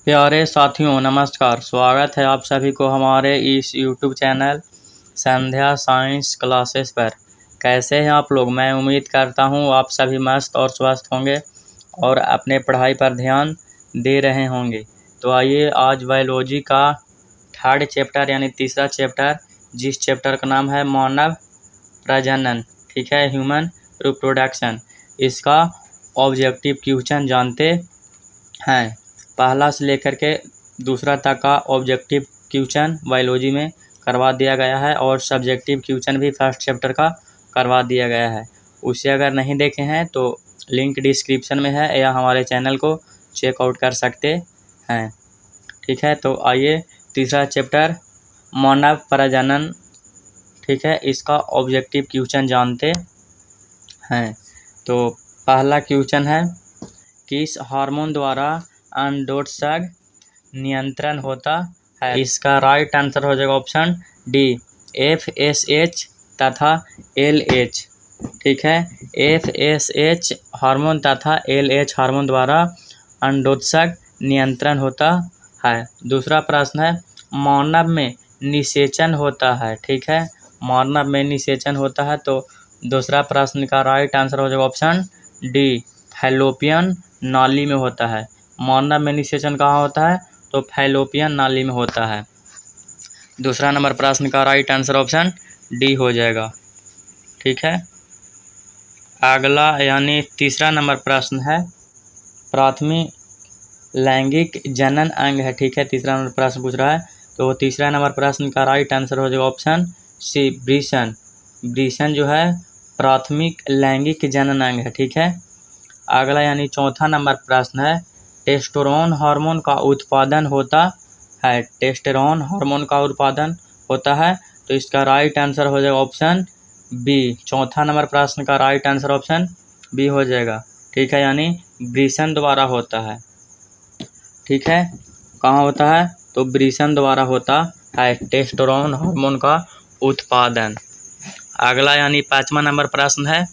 प्यारे साथियों नमस्कार। स्वागत है आप सभी को हमारे इस YouTube चैनल संध्या साइंस क्लासेस पर। कैसे हैं आप लोग? मैं उम्मीद करता हूं आप सभी मस्त और स्वस्थ होंगे और अपने पढ़ाई पर ध्यान दे रहे होंगे। तो आइए आज बायोलॉजी का थर्ड चैप्टर यानी तीसरा चैप्टर, जिस चैप्टर का नाम है मानव प्रजनन, ठीक है, ह्यूमन रिप्रोडक्शन, इसका ऑब्जेक्टिव क्वेश्चन जानते हैं। पहला से लेकर के दूसरा तक का ऑब्जेक्टिव क्वेश्चन बायोलॉजी में करवा दिया गया है और सब्जेक्टिव क्वेश्चन भी फर्स्ट चैप्टर का करवा दिया गया है। उसे अगर नहीं देखे हैं तो लिंक डिस्क्रिप्शन में है या हमारे चैनल को चेकआउट कर सकते हैं, ठीक है। तो आइए तीसरा चैप्टर मानव प्रजनन, ठीक है, इसका ऑब्जेक्टिव क्वेश्चन जानते हैं। तो पहला क्वेश्चन है, किस हार्मोन द्वारा अंडोत्सर्ग नियंत्रण होता है? इसका राइट आंसर हो जाएगा ऑप्शन डी, FSH तथा LH, ठीक है। FSH हार्मोन तथा LH हार्मोन द्वारा अंडोत्सर्ग नियंत्रण होता है। दूसरा प्रश्न है, मानव में निषेचन होता है, ठीक है, मानव में निषेचन होता है। तो दूसरा प्रश्न का राइट आंसर हो जाएगा ऑप्शन डी, फैलोपियन नाली में होता है। मानव में निषेचन कहाँ होता है? तो फैलोपियन नाली में होता है। दूसरा नंबर प्रश्न का राइट आंसर ऑप्शन डी हो जाएगा, ठीक है। अगला यानी तीसरा नंबर प्रश्न है, प्राथमिक लैंगिक जनन अंग है, ठीक है, तीसरा नंबर प्रश्न पूछ रहा है। तो तीसरा नंबर प्रश्न का राइट आंसर हो जाएगा ऑप्शन सी, वृषण। वृषण जो है प्राथमिक लैंगिक जनन अंग है, ठीक है। अगला यानी चौथा नंबर प्रश्न है, टेस्टोस्टेरोन हार्मोन का उत्पादन होता है। टेस्टोस्टेरोन हार्मोन का उत्पादन होता है। तो इसका राइट आंसर हो जाएगा ऑप्शन बी। चौथा नंबर प्रश्न का राइट आंसर ऑप्शन बी हो जाएगा, ठीक है, यानी वृषण द्वारा होता है, ठीक है। कहाँ होता है? तो वृषण द्वारा होता है टेस्टोस्टेरोन हार्मोन का उत्पादन। अगला यानी पांचवा नंबर प्रश्न है,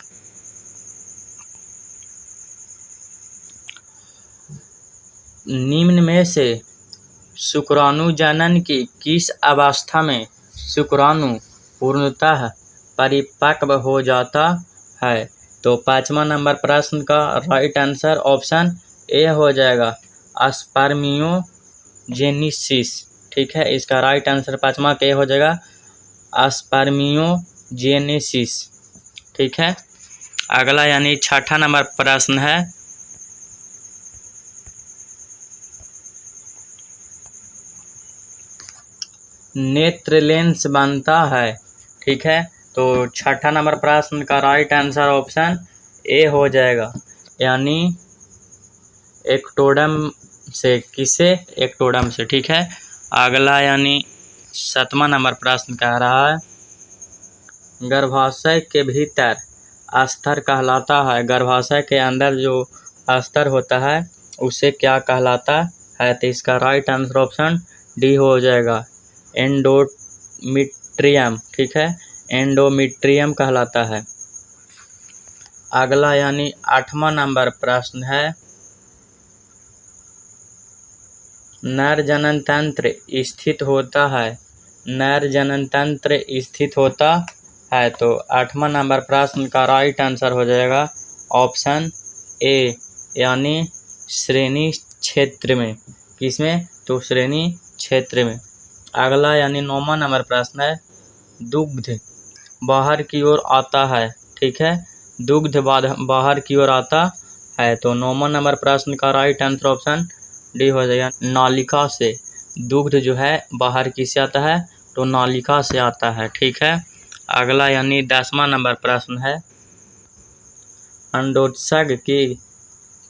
निम्न में से शुक्राणु जनन की किस अवस्था में शुक्राणु पूर्णतः परिपक्व हो जाता है? तो पांचवा नंबर प्रश्न का राइट आंसर ऑप्शन ए हो जाएगा, स्पर्मियोजेनेसिस, ठीक है। इसका राइट आंसर पांचवा का ए हो जाएगा, स्पर्मियोजेनेसिस, ठीक है। अगला यानी छठा नंबर प्रश्न है, नेत्र लेंस बनता है, ठीक है। तो छठा नंबर प्रश्न का राइट आंसर ऑप्शन ए हो जाएगा, यानी एक्टोडर्म से। किससे? एक्टोडर्म से, ठीक है। अगला यानी सातवां नंबर प्रश्न कह रहा है, गर्भाशय के भीतर अस्तर कहलाता है। गर्भाशय के अंदर जो अस्तर होता है उसे क्या कहलाता है? तो इसका राइट आंसर ऑप्शन डी हो जाएगा, एंडोमेट्रियम, ठीक है, एंडोमेट्रियम कहलाता है। अगला यानी आठवां नंबर प्रश्न है, नर जनन तंत्र स्थित होता है। नर जनन तंत्र स्थित होता है। तो आठवां नंबर प्रश्न का राइट आंसर हो जाएगा ऑप्शन ए, यानी श्रेणी क्षेत्र में। किसमें? तो श्रेणी क्षेत्र में। अगला यानी नौवां नंबर प्रश्न है, दुग्ध बाहर की ओर आता है, ठीक है, दुग्ध बाहर की ओर आता है। तो नौवां नंबर प्रश्न का राइट आंसर ऑप्शन डी हो जाएगा, नालिका से। दुग्ध जो है बाहर किससे आता है? तो नालिका से आता है, ठीक है। अगला यानी 10वां नंबर प्रश्न है, अंडोत्सर्ग की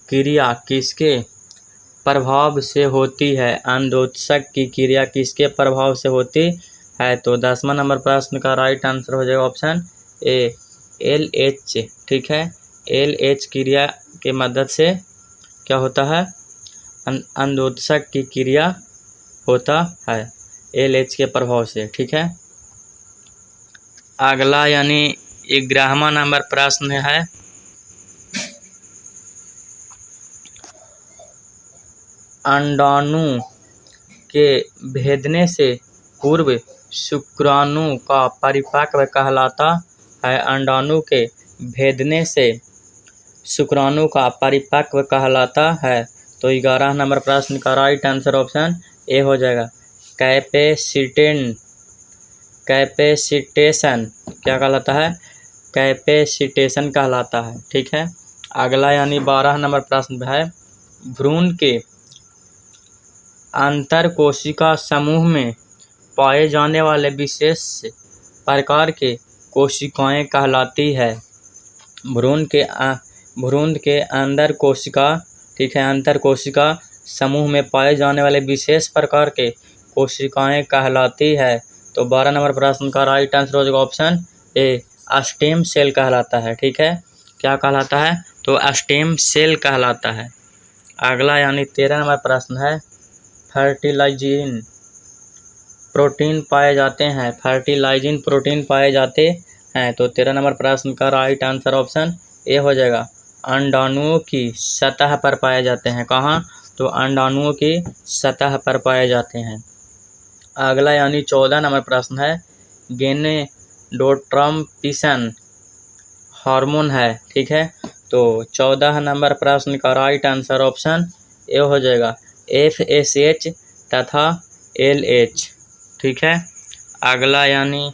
क्रिया किसके प्रभाव से होती है? अंडोत्सर्ग की क्रिया किसके प्रभाव से होती है? तो 10वां नंबर प्रश्न का राइट आंसर हो जाएगा ऑप्शन ए, LH, ठीक है। LH क्रिया के मदद से क्या होता है? अंडोत्सर्ग की क्रिया होता है LH के प्रभाव से, ठीक है। अगला यानी 11वां नंबर प्रश्न है, अंडाणु के भेदने से पूर्व शुक्राणु का परिपक्व कहलाता है। अंडाणु के भेदने से शुक्राणु का परिपक्व कहलाता है। तो 11 नंबर प्रश्न का राइट आंसर ऑप्शन ए हो जाएगा। कैपेसिटेशन क्या कहलाता है? कैपेसिटेशन कहलाता है। ठीक है, अगला यानी 12 नंबर प्रश्न है, भ्रूण के अंतर कोशिका समूह में पाए जाने वाले विशेष प्रकार के कोशिकाएं कहलाती है। भ्रूण के अंदर कोशिका, ठीक है, अंतर कोशिका समूह में पाए जाने वाले विशेष प्रकार के कोशिकाएं कहलाती है। तो 12 नंबर प्रश्न का राइट आंसर हो जाएगा ऑप्शन ए, स्टेम सेल कहलाता है। ठीक है, क्या कहलाता है? तो स्टेम सेल कहलाता है। अगला यानी 13 नंबर प्रश्न है, फर्टिलाइजिंग प्रोटीन पाए जाते हैं। फर्टिलाइजिंग प्रोटीन पाए जाते हैं। तो 13 नंबर प्रश्न का राइट आंसर ऑप्शन ए हो जाएगा। अंडाणुओं की सतह पर पाए जाते हैं। कहाँ? तो अंडाणुओं की सतह पर पाए जाते हैं। अगला यानी 14 नंबर प्रश्न है, गेनोट्रोपिन हार्मोन है। ठीक है, तो 14 नंबर प्रश्न का राइट आंसर ऑप्शन ए हो जाएगा। FSH तथा LH। ठीक है, अगला यानी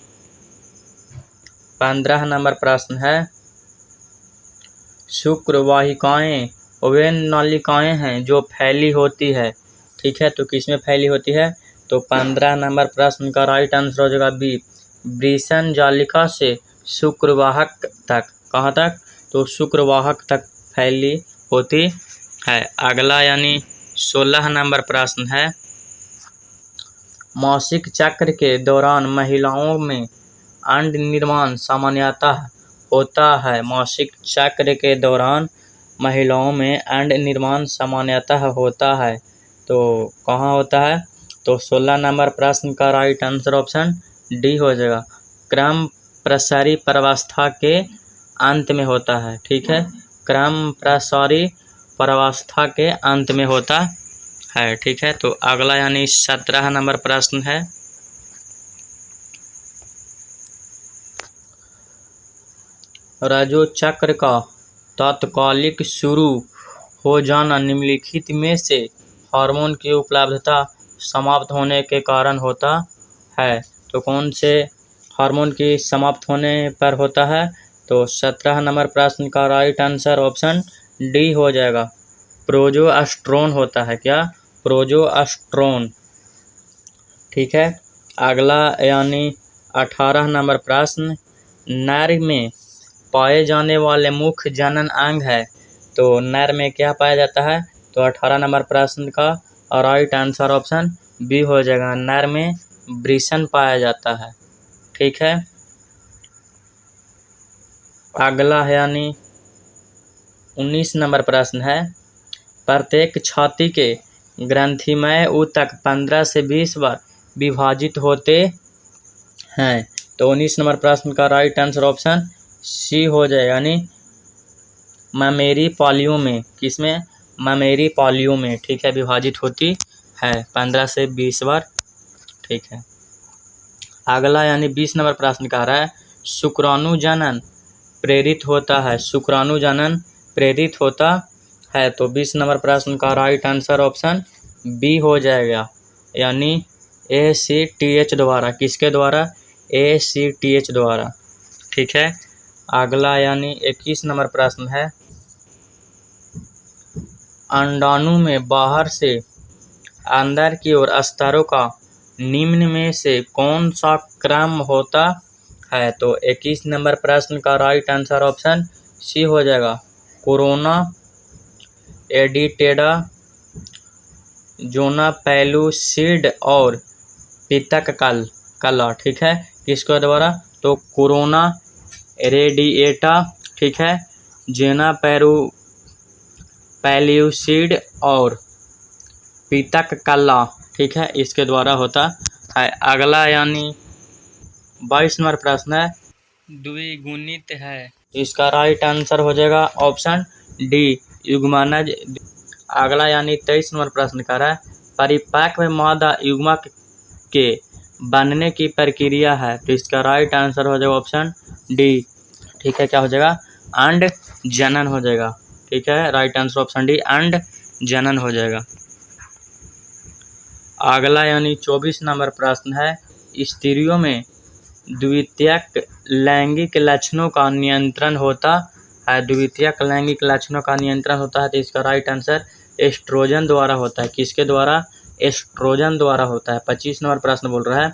15 नंबर प्रश्न है, शुक्रवाहिकाएं वे नलिकाएं हैं जो फैली होती है। ठीक है, तो किसमें फैली होती है? तो 15 नंबर प्रश्न का राइट आंसर हो जाएगा बी, वृषण जालिका से शुक्रवाहक तक। कहाँ तक? तो शुक्रवाहक तक फैली होती है। अगला यानी 16 नंबर प्रश्न है, मासिक चक्र के दौरान महिलाओं में अंड निर्माण सामान्यतः होता है। मासिक चक्र के दौरान महिलाओं में अंड निर्माण सामान्यतः होता है। तो कहाँ होता है? तो 16 नंबर प्रश्न का राइट आंसर ऑप्शन डी हो जाएगा। क्रम प्रसारी प्रवस्था के अंत में होता है। ठीक है, क्रम प्रसारी प्रवस्था के अंत में होता है। ठीक है, तो अगला यानी 17 नंबर प्रश्न है, रजो चक्र का तात्कालिक शुरू हो जाना निम्नलिखित में से हार्मोन की उपलब्धता समाप्त होने के कारण होता है। तो कौन से हार्मोन की समाप्त होने पर होता है? तो 17 नंबर प्रश्न का राइट आंसर ऑप्शन डी हो जाएगा। प्रोजेस्टेरोन होता है। क्या? प्रोजेस्टेरोन। ठीक है, अगला यानी 18 नंबर प्रश्न, नर में पाए जाने वाले मुख्य जनन अंग है। तो नर में क्या पाया जाता है? तो 18 नंबर प्रश्न का राइट आंसर ऑप्शन बी हो जाएगा। नर में वृषण पाया जाता है। ठीक है, अगला यानी 19 नंबर प्रश्न है, प्रत्येक छाती के ग्रंथिमय ऊतक 15 से 20 बार विभाजित होते हैं। तो 19 नंबर प्रश्न का राइट आंसर ऑप्शन सी हो जाए, यानी ममेरी पॉलियों में। किसमें? ममेरी पॉलियों में। ठीक है, विभाजित होती है 15 से 20 बार। ठीक है, अगला यानी 20 नंबर प्रश्न कह रहा है, शुक्राणु जनन प्रेरित होता है। शुक्राणु जनन प्रेरित होता है। तो 20 नंबर प्रश्न का राइट आंसर ऑप्शन बी हो जाएगा, यानी ACTH द्वारा। किसके द्वारा? ACTH द्वारा। ठीक है, अगला यानी 21 नंबर प्रश्न है, अंडाणु में बाहर से अंदर की ओर स्तरों का निम्न में से कौन सा क्रम होता है? तो 21 नंबर प्रश्न का राइट आंसर ऑप्शन सी हो जाएगा, कोरोना एडिटेडा, जोना पेलुसिड और पितक कला। ठीक है, किसके द्वारा? तो कोरोना रेडिएटा। ठीक है, जेना पेलुसिड और पितक कला। ठीक है, इसके द्वारा होता है। अगला यानी 22 नंबर प्रश्न है, द्विगुणित है। इसका राइट आंसर हो जाएगा ऑप्शन डी, युग्मनज अगला यानी 23 नंबर प्रश्न कर रहा है, परिपक्व मादा युग्मक के बनने की प्रक्रिया है। तो इसका राइट आंसर हो जाएगा ऑप्शन डी। ठीक है, क्या हो जाएगा? अंड जनन हो जाएगा। ठीक है, राइट आंसर ऑप्शन डी, अंड जनन हो जाएगा। अगला यानी 24 नंबर प्रश्न है, स्त्रियों में द्वितीयक लैंगिक लक्षणों का नियंत्रण होता है। द्वितीयक लैंगिक लक्षणों का नियंत्रण होता है, तो इसका राइट आंसर एस्ट्रोजन द्वारा होता है। किसके द्वारा? एस्ट्रोजन द्वारा होता है। 25 नंबर प्रश्न बोल रहा है,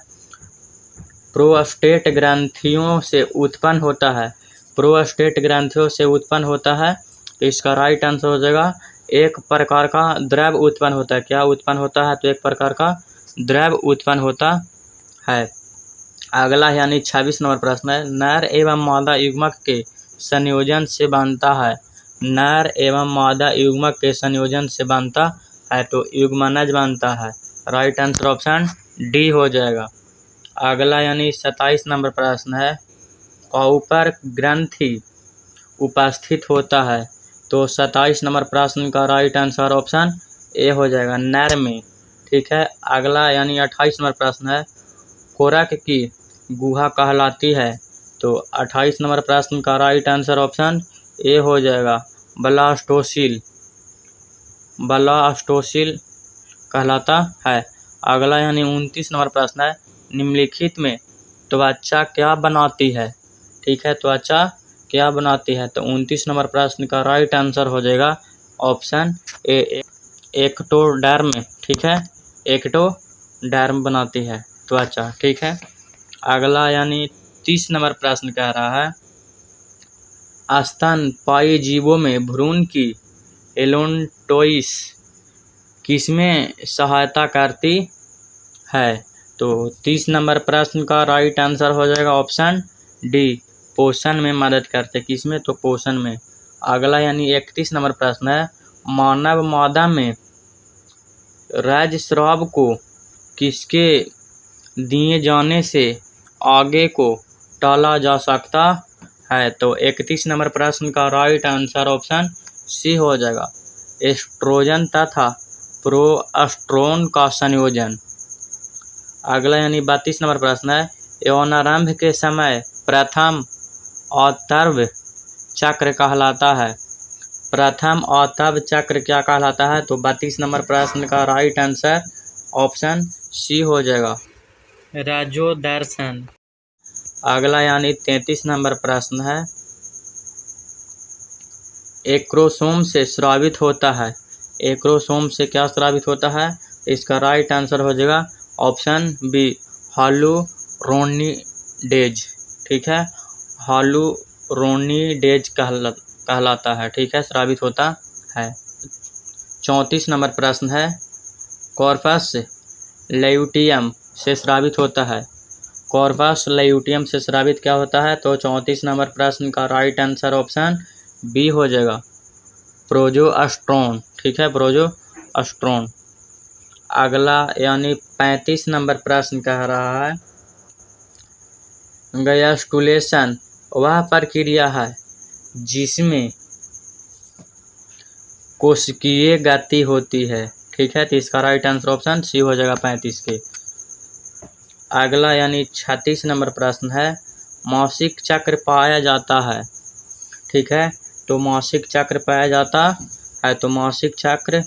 प्रोस्टेट ग्रंथियों से उत्पन्न होता है। प्रोस्टेट ग्रंथियों से उत्पन्न होता है, तो इसका राइट आंसर हो जाएगा एक प्रकार का द्रव उत्पन्न होता है। क्या उत्पन्न होता है? तो एक प्रकार का द्रव उत्पन्न होता है। अगला यानी 26 नंबर प्रश्न है, नर एवं मादा युग्मक के संयोजन से बनता है। नर एवं मादा युग्मक के संयोजन से बनता है, तो युग्मनज बनता है। राइट आंसर ऑप्शन डी हो जाएगा। अगला यानी 27 नंबर प्रश्न है, काउपर ग्रंथि उपस्थित होता है। तो 27 नंबर प्रश्न का राइट आंसर ऑप्शन ए हो जाएगा, नर में। ठीक है, अगला यानी 28 नंबर प्रश्न है, कोरक की गुहा कहलाती है। तो 28 नंबर प्रश्न का राइट आंसर ऑप्शन ए हो जाएगा, ब्लास्टोसिल। ब्लास्टोसिल कहलाता है। अगला यानी 29 नंबर प्रश्न है, निम्नलिखित में त्वचा क्या बनाती है। ठीक है, त्वचा क्या बनाती है? तो 29 नंबर प्रश्न का राइट आंसर हो जाएगा ऑप्शन ए, एक्टोडर्म। ठीक है, एक्टोडर्म बनाती है त्वचा। ठीक है, अगला यानी 30 नंबर प्रश्न कह रहा है, स्तनपायी जीवों में भ्रूण की एलोनटोइस किसमें सहायता करती है। तो 30 नंबर प्रश्न का राइट आंसर हो जाएगा ऑप्शन डी, पोषण में मदद करते। किसमें? तो पोषण में। अगला यानी 31 नंबर प्रश्न है, मानव मादा में रजस्राव को किसके दिए जाने से आगे को टाला जा सकता है। तो 31 नंबर प्रश्न का राइट आंसर ऑप्शन सी हो जाएगा, एस्ट्रोजन तथा प्रोस्टेरोन का संयोजन। अगला यानी 32 नंबर प्रश्न है, यौनारंभ के समय प्रथम आवर्त चक्र कहलाता है। प्रथम आवर्त चक्र क्या कहलाता है? तो 32 नंबर प्रश्न का राइट आंसर ऑप्शन सी हो जाएगा, रजोदर्शन। अगला यानी 33 नंबर प्रश्न है, एक्रोसोम से स्रावित होता है। एक्रोसोम से क्या स्रावित होता है? इसका राइट आंसर हो जाएगा ऑप्शन बी, हालुरोनिडेज। ठीक है, हालुरोनिडेज कहलाता है। ठीक है, स्रावित होता है। 34 नंबर प्रश्न है, कॉर्पस ल्यूटियम से स्रावित होता है। कॉर्पस ल्यूटियम से स्रावित क्या होता है? तो 34 नंबर प्रश्न का राइट आंसर ऑप्शन बी हो जाएगा, प्रोजोस्टेरोन। ठीक है, प्रोजोस्टेरोन। अगला यानी 35 नंबर प्रश्न कह रहा है, गैस्ट्रुलेशन वह प्रक्रिया है जिसमें कोशिकीय गति होती है। ठीक है, तो इसका राइट आंसर ऑप्शन सी हो जाएगा 35 के। अगला यानी 36 नंबर प्रश्न है, मासिक चक्र पाया जाता है। ठीक है, तो मासिक चक्र पाया जाता है, तो मासिक चक्र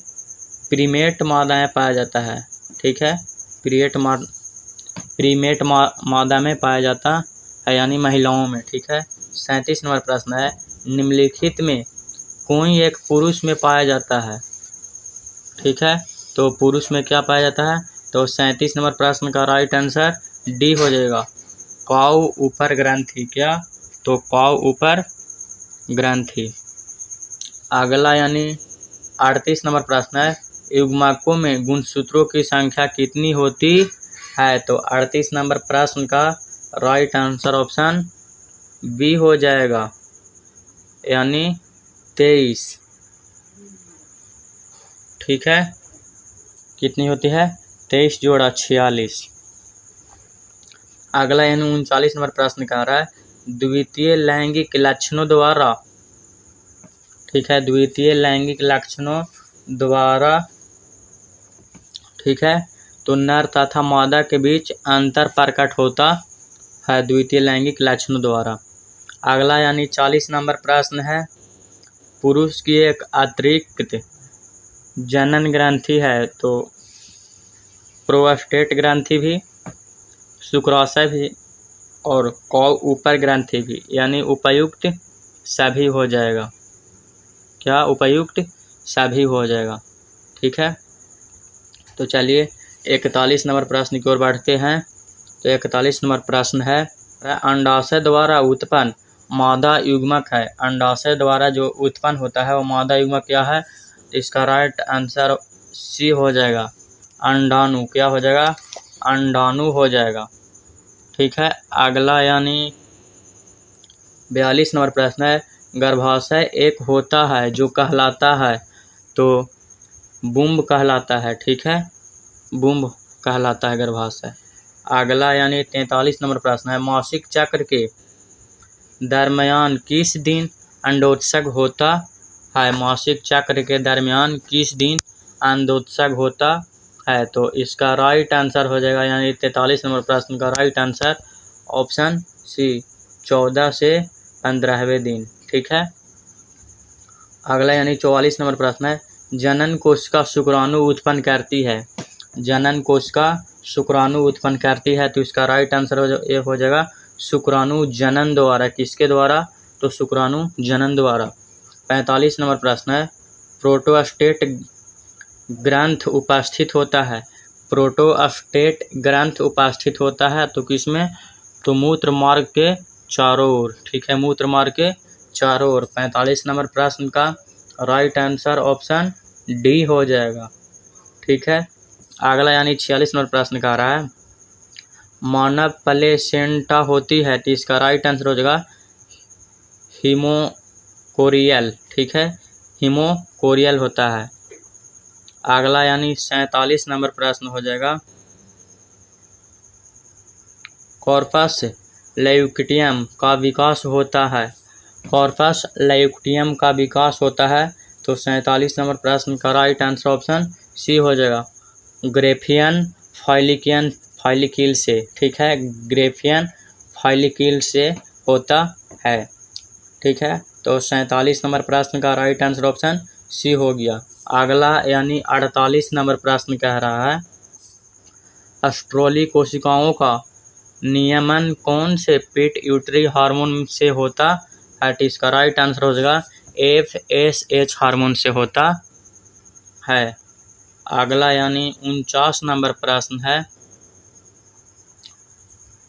प्रीमेट मादाएं पाया जाता है। ठीक है, प्रीमेट मादा में पाया जाता है, यानी महिलाओं में। ठीक है, 37 नंबर प्रश्न है, निम्नलिखित में कोई एक पुरुष में पाया जाता है। ठीक है, तो पुरुष में क्या पाया जाता है? तो 37 नंबर प्रश्न का राइट आंसर डी हो जाएगा, काऊ ऊपर ग्रंथि। क्या? तो काऊ ऊपर ग्रंथि। अगला यानी 38 नंबर प्रश्न है, युग्मकों में गुणसूत्रों की संख्या कितनी होती है? तो 38 नंबर प्रश्न का राइट आंसर ऑप्शन बी हो जाएगा, यानी 23। ठीक है, कितनी होती है? 23 जोड़ा 46। अगला यानी 39 नंबर प्रश्न कह रहा है, द्वितीय लैंगिक लक्षणों द्वारा। ठीक है, द्वितीय लैंगिक लक्षणों द्वारा, ठीक है, तो नर तथा मादा के बीच अंतर प्रकट होता है द्वितीय लैंगिक लक्षणों द्वारा। अगला यानी 40 नंबर प्रश्न है, पुरुष की एक अतिरिक्त जनन ग्रंथि है, तो प्रोस्टेट ग्रंथि भी, शुक्राशय भी और ऊपर ग्रंथि भी, यानी उपयुक्त सभी हो जाएगा। क्या उपयुक्त सभी हो जाएगा, ठीक है। तो चलिए 41 नंबर प्रश्न की ओर बढ़ते हैं। तो 41 नंबर प्रश्न है, अंडाशय द्वारा उत्पन्न मादा युग्मक है। अंडाशय द्वारा जो उत्पन्न होता है वो मादा युग्मक क्या है? तो इसका राइट आंसर सी हो जाएगा, अंडाणु। क्या हो जाएगा? अंडाणु हो जाएगा, ठीक है। अगला यानी 42 नंबर प्रश्न है, गर्भाशय एक होता है जो कहलाता है, तो बुम्ब कहलाता है, ठीक है, बुम्ब कहलाता है गर्भाशय। अगला यानी 43 नंबर प्रश्न है, मासिक चक्र के दरमियान किस दिन अंडोत्सर्ग होता है? मासिक चक्र के दरमियान किस दिन अंडोत्सर्ग होता है? तो इसका राइट आंसर हो जाएगा, यानी 43 नंबर प्रश्न का राइट आंसर ऑप्शन सी, 14 से 15वें दिन, ठीक है। अगला यानी 44 नंबर प्रश्न है, जनन कोशिका शुक्राणु उत्पन्न करती है। जनन कोशिका शुक्राणु उत्पन्न करती है, तो इसका राइट आंसर हो जाएगा शुक्राणु जनन द्वारा। किसके द्वारा? तो शुक्राणु जनन द्वारा। 45 नंबर प्रश्न है, प्रोटोस्टेट ग्रंथ उपस्थित होता है। प्रोटोस्टेट ग्रंथ उपस्थित होता है तो किसमें? तो मूत्र मार्ग के चारों ओर, ठीक है, मूत्र मार्ग के चारों ओर। 45 नंबर प्रश्न का राइट आंसर ऑप्शन डी हो जाएगा, ठीक है। अगला यानी 46 नंबर प्रश्न का रहा है, मानव प्लेसेंटा होती है, तो इसका राइट आंसर हो जाएगा हीमोकोरियल, ठीक है, हीमोकोरियल होता है। अगला यानी 47 नंबर प्रश्न हो जाएगा, कॉर्पस ल्यूटियम का विकास होता है। कॉर्पस ल्यूटियम का विकास होता है, तो 47 नंबर प्रश्न का राइट आंसर ऑप्शन सी हो जाएगा, ग्रेफियन फॉलिकिल से, ठीक है, ग्रेफियन फॉलिकिल से होता है, ठीक है। तो 47 नंबर प्रश्न का राइट आंसर ऑप्शन सी हो गया। अगला यानी 48 नंबर प्रश्न कह रहा है, एस्ट्रोली कोशिकाओं का नियमन कौन से पिट्यूटरी हार्मोन से होता है? तो इसका राइट आंसर हो जाएगा FSH हार्मोन से होता है। अगला यानी 49 नंबर प्रश्न है,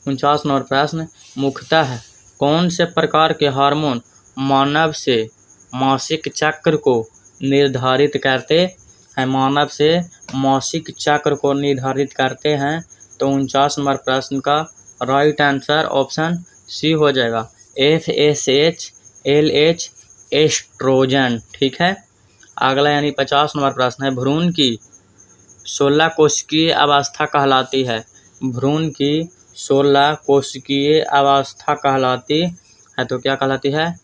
49 नंबर प्रश्न, मुख्यतः कौन से प्रकार के हार्मोन मानव से मासिक चक्र को निर्धारित करते हैं? मानव से मासिक चक्र को निर्धारित करते हैं, तो 49 नंबर प्रश्न का राइट आंसर ऑप्शन सी हो जाएगा, FSH LH एस्ट्रोजन, ठीक है। अगला यानी 50 नंबर प्रश्न है, भ्रूण की 16 कोशिकीय अवस्था कहलाती है। भ्रूण की 16 कोशिकीय अवस्था कहलाती है, तो क्या कहलाती है?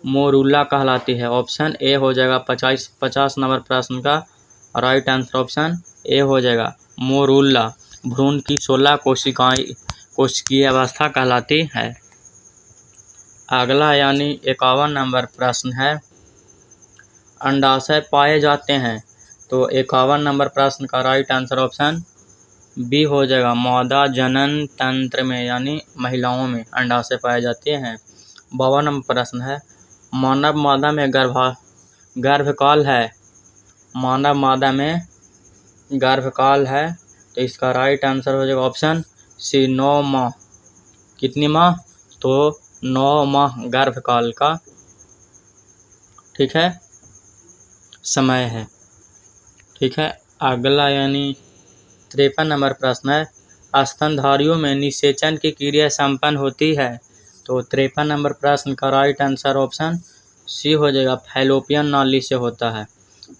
मोरूला कहलाती है। ऑप्शन ए हो जाएगा 50 नंबर प्रश्न का राइट आंसर ऑप्शन ए हो जाएगा, मोरूला। भ्रूण की 16 कोशिकीय अवस्था कहलाती है। अगला यानी 51 नंबर प्रश्न है, अंडाशय पाए जाते हैं, तो 51 नंबर प्रश्न का राइट आंसर ऑप्शन बी हो जाएगा, मादा जनन तंत्र में, यानी महिलाओं में अंडाशय पाए जाते हैं। 52 नंबर प्रश्न है, मानव मादा में गर्भकाल है। मानव मादा में गर्भकाल है, तो इसका राइट आंसर हो जाएगा ऑप्शन सी, 9 माह। कितनी माह? तो 9 माह गर्भकाल का, ठीक है, समय है, ठीक है। अगला यानी 53 नंबर प्रश्न है, स्तनधारियों में निषेचन की क्रिया संपन्न होती है, तो 53 नंबर प्रश्न का राइट आंसर ऑप्शन सी हो जाएगा, फैलोपियन नाली से होता है।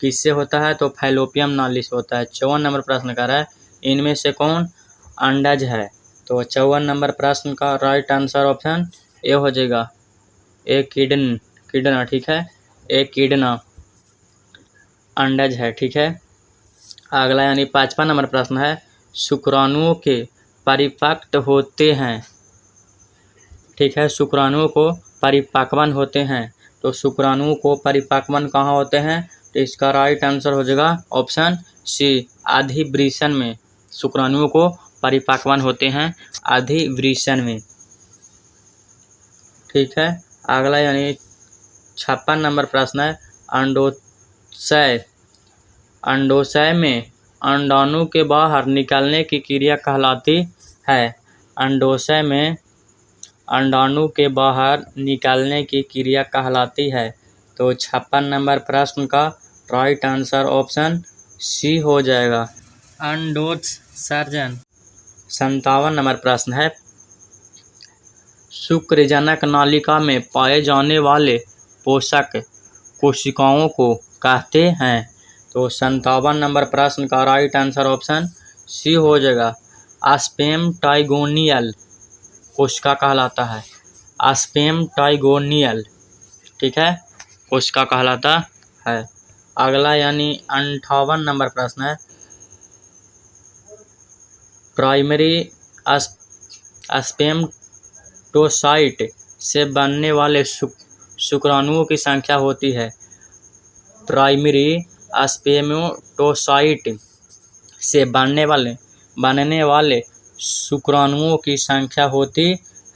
किससे होता है? तो फैलोपियन नाली से होता है। 54 नंबर प्रश्न कर रहा है, इनमें से कौन अंडज है? तो 54 नंबर प्रश्न का राइट आंसर ऑप्शन ए हो जाएगा, ए किडना, ठीक है, ए किडना। अंडज है। ठीक है, अगला यानी 5वां नंबर प्रश्न है, शुक्राणुओं के परिपक्व होते हैं। ठीक है, शुक्राणुओं को परिपक्वन होते हैं। तो शुक्राणुओं को परिपक्वन कहाँ होते हैं? तो इसका राइट आंसर हो जाएगा ऑप्शन सी, अधिवृषण में। शुक्राणुओं को परिपक्वन होते हैं अधिवृषण में। ठीक है, अगला यानी 56 नंबर प्रश्न है, अंडोत्सय। अंडोत्सय में अंडाणु के बाहर निकलने की क्रिया कहलाती है। अंडोत्सय में अंडाणु के बाहर निकलने की क्रिया कहलाती है। तो 56 नंबर प्रश्न का राइट आंसर ऑप्शन सी हो जाएगा, अंडोत्सर्जन। 57 नंबर प्रश्न है, शुक्रजनक नालिका में पाए जाने वाले पोषक कोशिकाओं को कहते हैं। तो 57 नंबर प्रश्न का राइट आंसर ऑप्शन सी हो जाएगा, स्पेमटाइगोनियल कोशिका कहलाता है। स्पेमटाइगोनियल, ठीक है, कोशिका कहलाता है। अगला यानी 58 नंबर प्रश्न है, प्राइमरी स्पेमटोसाइट से बनने वाले शुक्राणुओं की संख्या होती है। प्राइमरी स्पेमटोसाइट से बनने वाले शुक्राणुओं की संख्या होती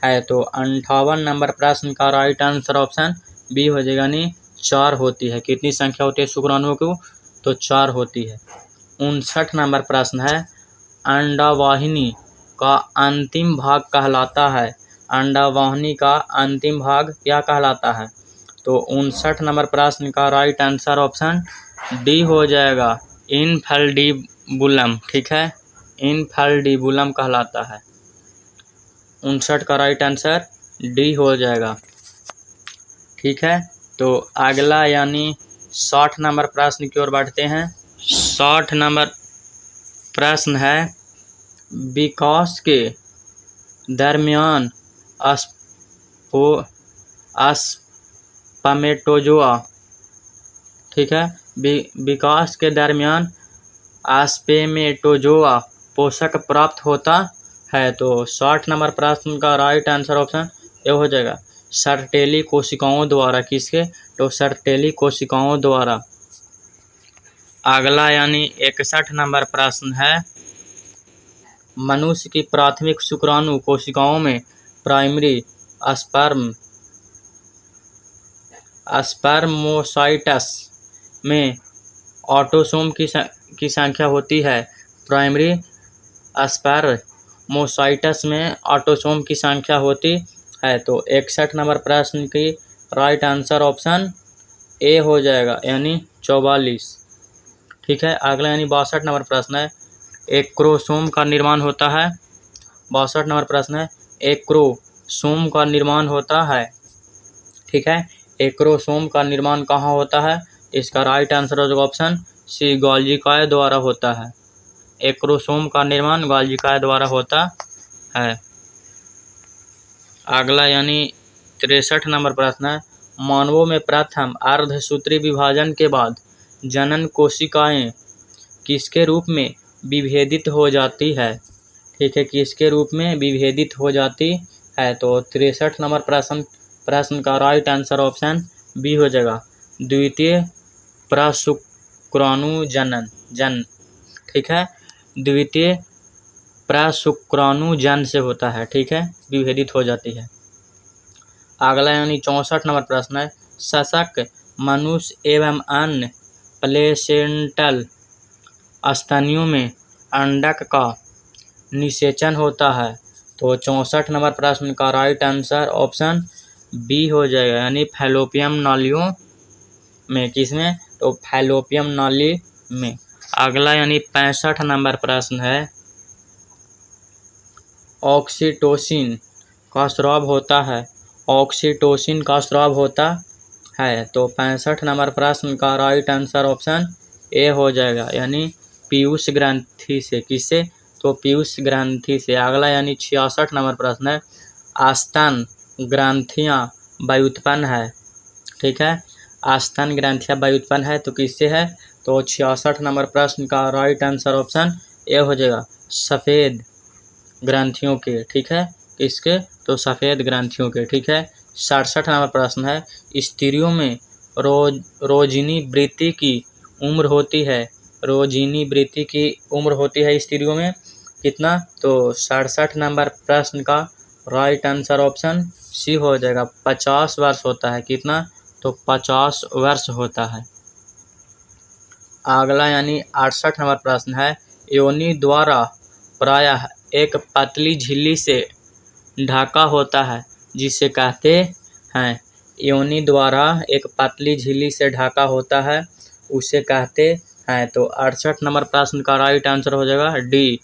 है। तो 58 नंबर प्रश्न का राइट आंसर ऑप्शन बी हो जाएगा, यानी 4 होती है। कितनी संख्या होती है शुक्राणुओं की? तो 4 होती है। 59 नंबर प्रश्न है, अंडावाहिनी का अंतिम भाग कहलाता है। अंडावाहिनी का अंतिम भाग क्या कहलाता है? तो 59 नंबर प्रश्न का राइट आंसर ऑप्शन डी हो जाएगा, इनफैल्डिबुलम। ठीक है, इनफैल्डिबुलम कहलाता है। 59 का राइट आंसर डी हो जाएगा। ठीक है, तो अगला यानी 60 नंबर प्रश्न की ओर बढ़ते हैं। 60 नंबर प्रश्न है, विकास के दरमियान स्पर्मेटोजोआ। ठीक है, विकास के दरमियान स्पर्मेटोजोआ पोषक प्राप्त होता है। तो 60 नंबर प्रश्न का राइट आंसर ऑप्शन ये हो जाएगा, सर्टेली कोशिकाओं द्वारा। किसके? तो सर्टेली कोशिकाओं द्वारा। अगला यानी 61 नंबर प्रश्न है, मनुष्य की प्राथमिक शुक्राणु कोशिकाओं में प्राइमरी स्पर्मोसाइट्स में ऑटोसोम की संख्या होती है। प्राइमरी स्पर्मोसाइट्स में ऑटोसोम की संख्या होती है। तो 61 नंबर प्रश्न की राइट आंसर ऑप्शन ए हो जाएगा, यानी 44। ठीक है, अगला यानी 62 नंबर प्रश्न है, एक क्रोमोसोम का निर्माण होता है। 62 नंबर प्रश्न है, एक क्रोमोसोम का निर्माण होता है। ठीक है, एक क्रोमोसोम का निर्माण कहाँ होता है? इसका राइट आंसर हो जाएगा ऑप्शन सी, गोल्गी काय द्वारा होता है। एक क्रोमोसोम का निर्माण गोल्गी काय द्वारा होता है। अगला यानी 63 नंबर प्रश्न है, मानवों में प्रथम अर्धसूत्री विभाजन के बाद जनन कोशिकाएं किसके रूप में विभेदित हो जाती है? ठीक है, किसके रूप में विभेदित हो जाती है? तो 63 नंबर प्रश्न का राइट आंसर ऑप्शन बी हो जाएगा, द्वितीय प्रशुक्राणु जन। ठीक है, द्वितीय प्रशुक्राणु जन से होता है। ठीक है, विभेदित हो जाती है। अगला यानी 64 नंबर प्रश्न है, सशक मनुष्य एवं अन्य प्लेसेंटल स्तनियों में अंडक का निषेचन होता है। तो 64 नंबर प्रश्न का राइट आंसर ऑप्शन बी हो जाएगा, यानी फैलोपियन नालियों में। किसमें? तो फैलोपियन नाली में। अगला यानी 65 नंबर प्रश्न है, ऑक्सीटोसिन का स्राव होता है। ऑक्सीटोसिन का स्राव होता है। तो 65 नंबर प्रश्न का राइट आंसर ऑप्शन ए हो जाएगा, यानी पीयूष ग्रंथि से। किससे? तो पीयूष ग्रंथि से। अगला यानी 66 नंबर प्रश्न है, आस्तन ग्रंथियां व्युत्पन्न है। ठीक है, आस्तन ग्रंथियां व्युत्पन्न है तो किससे है? तो 66 नंबर प्रश्न का राइट आंसर ऑप्शन ए हो जाएगा, सफ़ेद ग्रंथियों के। ठीक है, किसके? तो सफ़ेद ग्रंथियों के। ठीक है, 67 नंबर प्रश्न है, स्त्रियों में रोजिनी वृत्ति की उम्र होती है। रोजिनी वृत्ति की उम्र होती है स्त्रियों में कितना? तो 67 नंबर प्रश्न का राइट आंसर ऑप्शन सी हो जाएगा, 50 वर्ष होता है। कितना? तो 50 वर्ष होता है। अगला यानी 68 नंबर प्रश्न है, योनि द्वारा प्रायः एक पतली झिल्ली से ढका होता है जिसे कहते हैं। योनि द्वारा एक पतली झिल्ली से ढका होता है उसे कहते हैं। तो 68 नंबर प्रश्न का राइट आंसर हो जाएगा डी,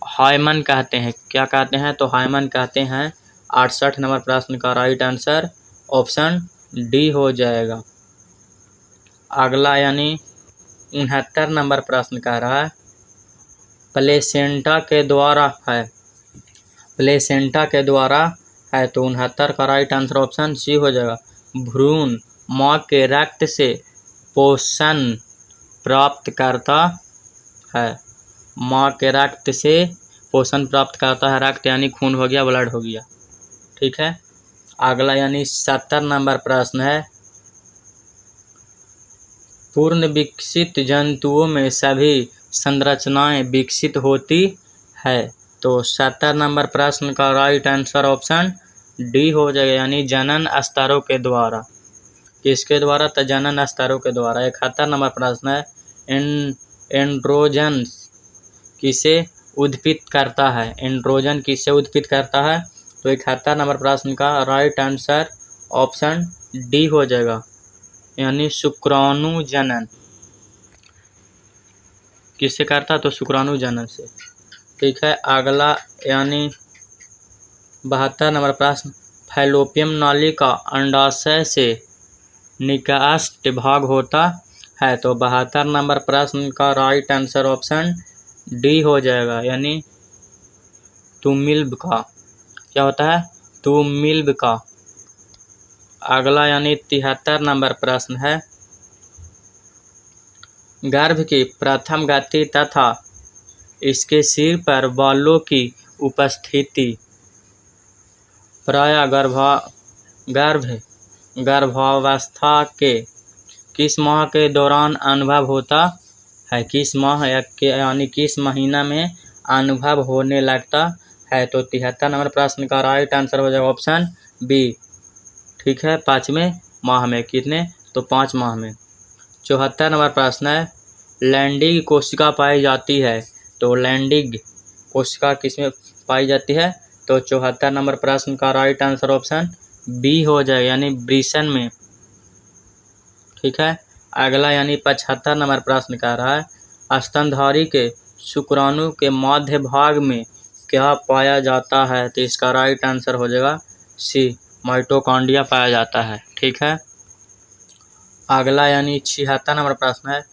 हाइमन कहते हैं। क्या कहते हैं? तो हाइमन कहते हैं। 68 नंबर प्रश्न का राइट आंसर ऑप्शन डी हो जाएगा। अगला यानी 69 नंबर प्रश्न कह रहा है, प्लेसेंटा के द्वारा है। प्लेसेंटा के द्वारा है तो 69 का राइट आंसर ऑप्शन सी हो जाएगा, भ्रूण माँ के रक्त से पोषण प्राप्त करता है। माँ के रक्त से पोषण प्राप्त करता है। रक्त यानी खून हो गया, ब्लड हो गया। ठीक है, अगला यानी 70 नंबर प्रश्न है, पूर्ण विकसित जंतुओं में सभी संरचनाएं विकसित होती है। तो 70 नंबर प्रश्न का राइट आंसर ऑप्शन डी हो जाएगा, यानी जनन स्तरों के द्वारा। किसके द्वारा? तो जनन स्तरों के द्वारा। 71 नंबर प्रश्न है, एंड्रोजन किसे उद्दीपित करता है? एंड्रोजन किसे उद्दीपित करता है? तो 71 नंबर प्रश्न का राइट आंसर ऑप्शन डी हो जाएगा, यानी शुक्राणु जनन। किससे करता? तो शुक्राणु जनन से। ठीक है, अगला यानी 72 नंबर प्रश्न, फैलोपियन नाली का अंडाशय से निकास्ट भाग होता है। तो 72 नंबर प्रश्न का राइट आंसर ऑप्शन डी हो जाएगा, यानी तुमिल्ब का। क्या होता है? तुमिल्ब का। अगला यानी 73 नंबर प्रश्न है, गर्भ की प्रथम गति तथा इसके सिर पर बालों की उपस्थिति प्रायः गर्भावस्था के किस माह के दौरान अनुभव होता है? किस माह यानी किस महीना में अनुभव होने लगता है? तो 73 नंबर प्रश्न का राइट आंसर हो जाएगा ऑप्शन बी। ठीक है, 5वें माह में। कितने? तो 5 माह में। 74 नंबर प्रश्न है, लैंडिंग कोशिका पाई जाती है। तो लैंडिंग कोशिका किसमें पाई जाती है? तो 74 नंबर प्रश्न का राइट आंसर ऑप्शन बी हो जाएगा, यानी वृषण में। ठीक है, अगला यानी 75 नंबर प्रश्न कह रहा है, स्तनधारी के शुक्राणु के मध्य भाग में क्या पाया जाता है? तो इसका राइट आंसर हो जाएगा सी, माइटोकॉन्ड्रिया पाया जाता है। ठीक है, अगला यानी 76 नंबर प्रश्न है,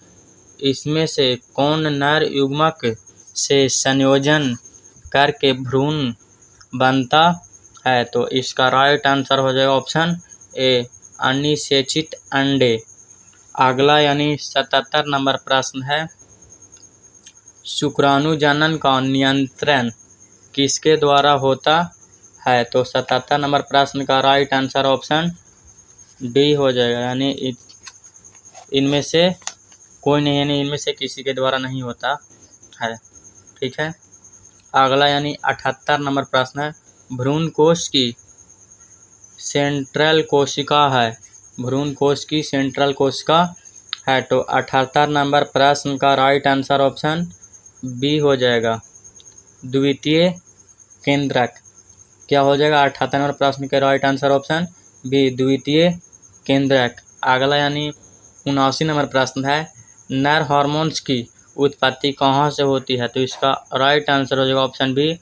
इसमें से कौन नर युग्मक से संयोजन करके भ्रूण बनता है? तो इसका राइट आंसर हो जाएगा ऑप्शन ए, अनिषेचित अंडे। अगला यानी 77 नंबर प्रश्न है, शुक्राणु जनन का नियंत्रण किसके द्वारा होता है? तो 77 नंबर प्रश्न का राइट आंसर ऑप्शन डी हो जाएगा, यानी इनमें से कोई नहीं, यानी इनमें से किसी के द्वारा नहीं होता है। ठीक है, अगला यानी 78 नंबर प्रश्न है, भ्रूण कोश की सेंट्रल कोशिका है। भ्रूण कोश की सेंट्रल कोशिका है। तो 78 नंबर प्रश्न का राइट आंसर ऑप्शन बी हो जाएगा, द्वितीय केंद्रक। क्या हो जाएगा? 78 नंबर प्रश्न के राइट आंसर ऑप्शन बी, द्वितीय केंद्रक। अगला यानी 79 नंबर प्रश्न है, नर हार्मोन्स की उत्पत्ति कहाँ से होती है? तो इसका राइट आंसर हो जाएगा ऑप्शन बी,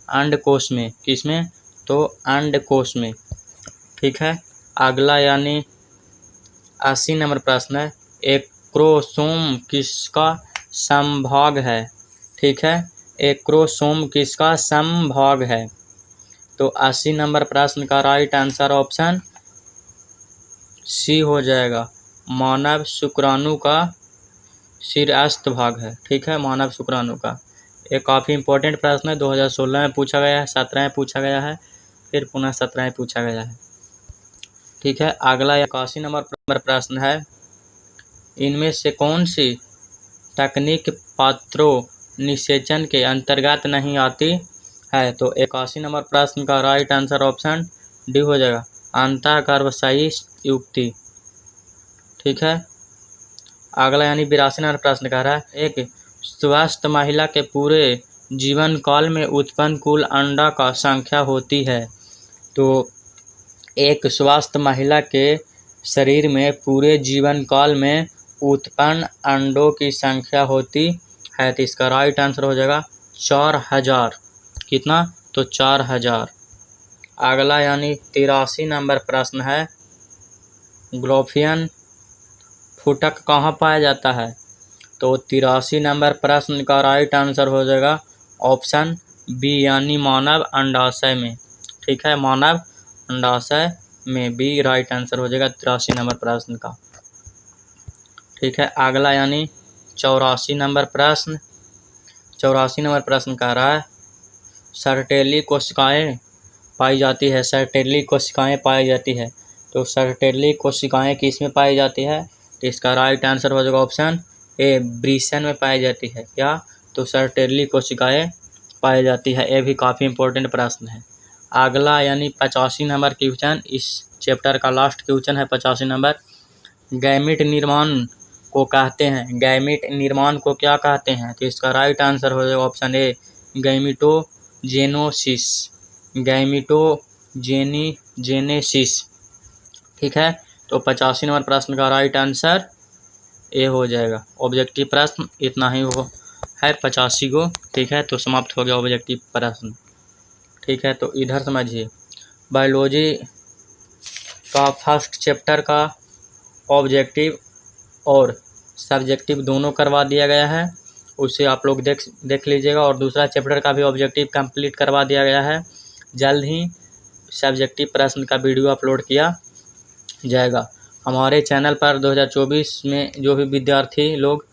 अंडकोश में। किसमें? तो अंडकोश में। ठीक है, अगला यानी 80 नंबर प्रश्न है, एक क्रोमोसोम किसका समभाग है? ठीक है, एक क्रोमोसोम किसका समभाग है? तो 80 नंबर प्रश्न का राइट आंसर ऑप्शन सी हो जाएगा, मानव शुक्राणु का शीर्षस्थ भाग है, ठीक है, मानव शुक्राणु का। एक काफ़ी इंपॉर्टेंट प्रश्न है, 2016 में पूछा गया है, 17 में पूछा गया है, फिर पुनः 17 में पूछा गया है, ठीक है। अगला 81 नंबर प्रश्न है, इनमें से कौन सी तकनीक पात्रों निषेचन के अंतर्गत नहीं आती है? तो 81 नंबर प्रश्न का राइट आंसर ऑप्शन डी हो जाएगा, अंतःगर्भाशयी युक्ति, ठीक है। अगला यानी 82 नंबर प्रश्न कह रहा है, एक स्वस्थ महिला के पूरे जीवन काल में उत्पन्न कुल अंडा का संख्या होती है। तो एक स्वस्थ महिला के शरीर में पूरे जीवन काल में उत्पन्न अंडों की संख्या होती है, तो इसका राइट आंसर हो जाएगा 4000। कितना? तो 4000। अगला यानी 83 नंबर प्रश्न है, ग्लोफियन फुटक कहाँ पाया जाता है? तो 83 नंबर प्रश्न का राइट आंसर हो जाएगा ऑप्शन बी यानी मानव अंडाशय में, ठीक है, मानव अंडाशय में बी राइट आंसर हो जाएगा 83 नंबर प्रश्न का, ठीक है। अगला यानी 84 नंबर प्रश्न, 84 नंबर प्रश्न कह रहा है, सर्टेली कोशिकाएं पाई जाती है, सर्टेली कोशिकाएं पाई जाती है। तो सर्टेली कोशिकाएं किस में पाई जाती है? तो इसका राइट आंसर हो जाएगा ऑप्शन ए, ब्रिसन में पाई जाती है। क्या? तो सर्टेली कोशिकाएं पाई जाती है। ये भी काफ़ी इंपॉर्टेंट प्रश्न है। अगला यानी 85 नंबर क्वेश्चन, इस चैप्टर का लास्ट क्वेश्चन है 85 नंबर, गैमीट निर्माण को कहते हैं, गैमीट निर्माण को क्या कहते हैं? तो इसका राइट आंसर हो जाएगा ऑप्शन ए, गैमीटोजेनोसिस, गैमीटोजेनेसिस, ठीक है। तो 85 नंबर प्रश्न का राइट आंसर ए हो जाएगा। ऑब्जेक्टिव प्रश्न इतना ही हो है 85 को, ठीक है। तो समाप्त हो गया ऑब्जेक्टिव प्रश्न, ठीक है। तो इधर समझिए, बायोलॉजी का फर्स्ट चैप्टर का ऑब्जेक्टिव और सब्जेक्टिव दोनों करवा दिया गया है, उसे आप लोग देख लीजिएगा। और दूसरा चैप्टर का भी ऑब्जेक्टिव कंप्लीट करवा दिया गया है। जल्द ही सब्जेक्टिव प्रश्न का वीडियो अपलोड किया जाएगा। हमारे चैनल पर 2024 में जो भी विद्यार्थी लोग,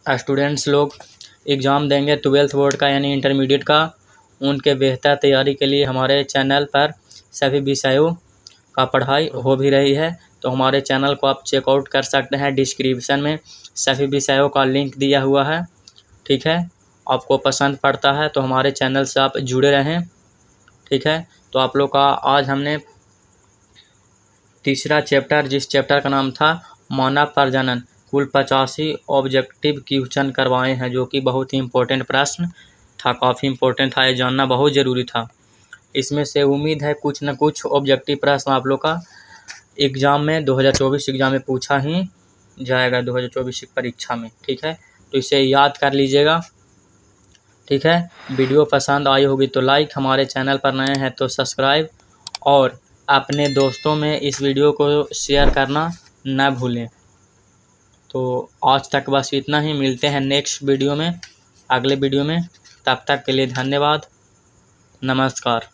स्टूडेंट्स लोग एग्ज़ाम देंगे 12th बोर्ड का यानी इंटरमीडिएट का, उनके बेहतर तैयारी के लिए हमारे चैनल पर सभी विषयों का पढ़ाई हो भी रही है। तो हमारे चैनल को आप चेकआउट कर सकते हैं, डिस्क्रिप्शन में सभी विषयों का लिंक दिया हुआ है, ठीक है। आपको पसंद पड़ता है तो हमारे चैनल से आप जुड़े रहें, ठीक है। तो आप लोग का आज हमने तीसरा चैप्टर, जिस चैप्टर का नाम था मानव प्रजनन, कुल 85 ऑब्जेक्टिव क्वेश्चन करवाए हैं, जो कि बहुत ही इम्पोर्टेंट प्रश्न था, काफ़ी इम्पोर्टेंट था, ये जानना बहुत ज़रूरी था। इसमें से उम्मीद है कुछ न कुछ ऑब्जेक्टिव प्रश्न आप लोग का एग्ज़ाम में 2024 एग्ज़ाम में पूछा ही जाएगा, 2024 की परीक्षा में, ठीक है। तो इसे याद कर लीजिएगा, ठीक है। वीडियो पसंद आई होगी तो लाइक, हमारे चैनल पर नए हैं तो सब्सक्राइब, और अपने दोस्तों में इस वीडियो को शेयर करना न भूलें। तो आज तक बस इतना ही, मिलते हैं नेक्स्ट वीडियो में, अगले वीडियो में। तब तक के लिए धन्यवाद, नमस्कार।